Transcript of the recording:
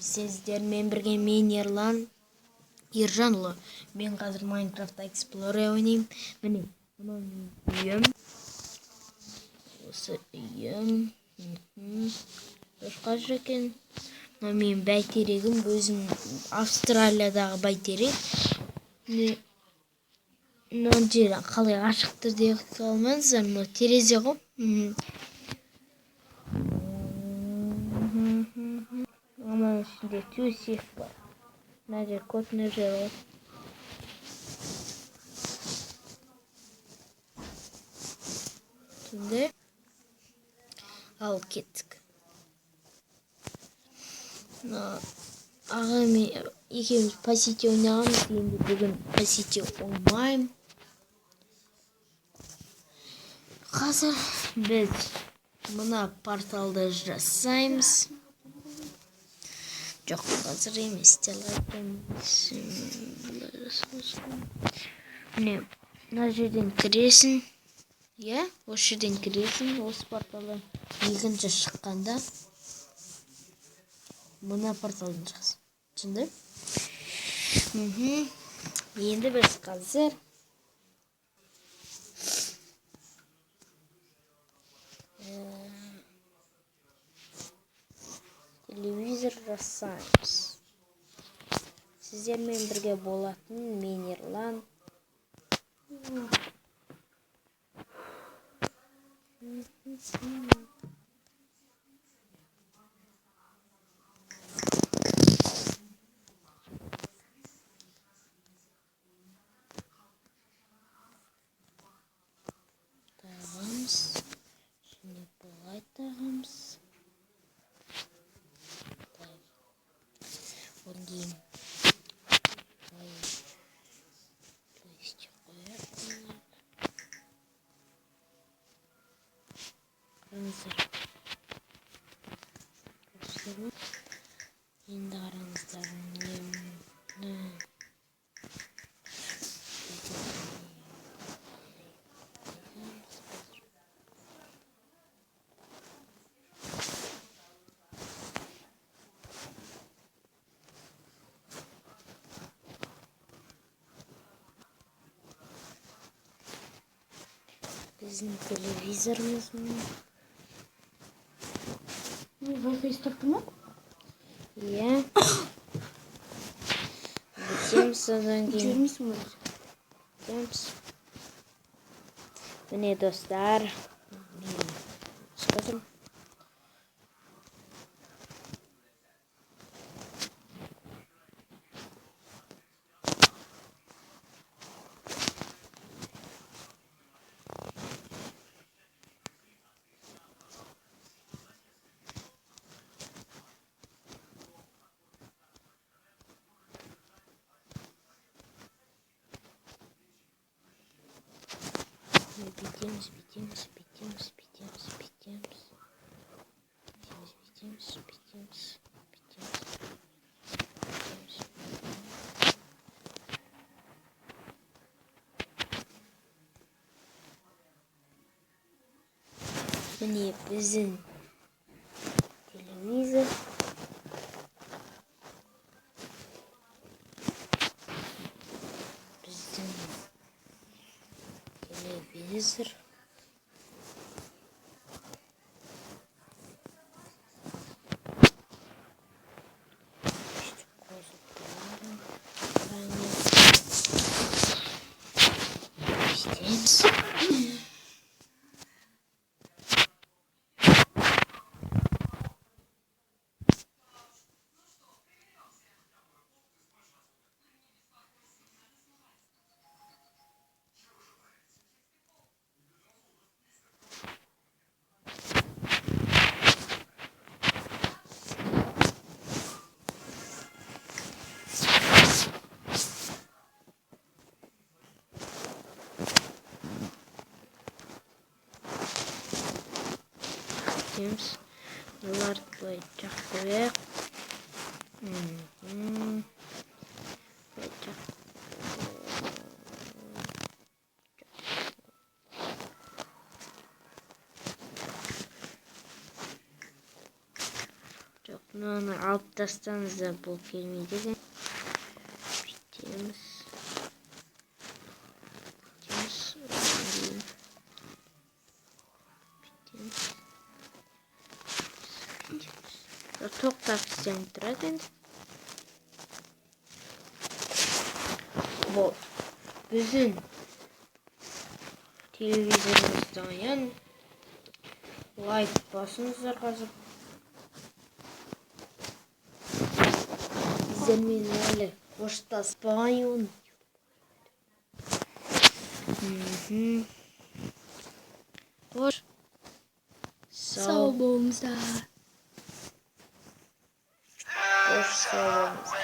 Сіздермен бірге мен Ержанұлы. Мен қазір Minecraft Explorer ойнаймын. Міне, мынау менің үйім. Осы үйім. Қажыр екен. Мынау менің бәйтерегім. Өзім Австралиядағы бәйтерек. Мынау жер қалай ашықтыр деп қалмаңыздар. Мынау терезе ғой. Ананың ішінде төсек бар. Мына жер көтіне жер ғой. Şimdi al kеттік. Ағам екеуміз пасите ойнағанбыз, енді бүгін пасите ойнамаймын. Қазір біз мына порталды жасаймыз. Жоқ, қазір емес, міне, мына жерден кіресің. Иә, осы жерден кіресің, осы порталдан екінші шыққанда мына порталдан шығасың. Түсінді? Енді біз қазір телевизор жасаймыз. Сіздермен бірге болатын мен Ерлан. Тағамыз. Şimdi бұлай тағамыз. Одан кейін енді қараңыздар. Біздің телевизорымыз міне. Wi-Fi істірді ма? Иә. Бітеміз содан кейін. Жүрмейсің ба? Бітеміз. Міне достар. Шыққызым. Бітеміз. Міне біздің телевизор. Bunlar koyacak buraya. Koyacak. Çok Оны алып тастаңыздар, бұл келмейді екен. Бүйтеміз. Тоқтап істен тұрады енді. Бұл біздің телевизорымыздан лайк басыңыздар қазір. Бізермен әлі қоштаспайын. Қош. Сау болыңыздар. Қош, сау болыңыздар.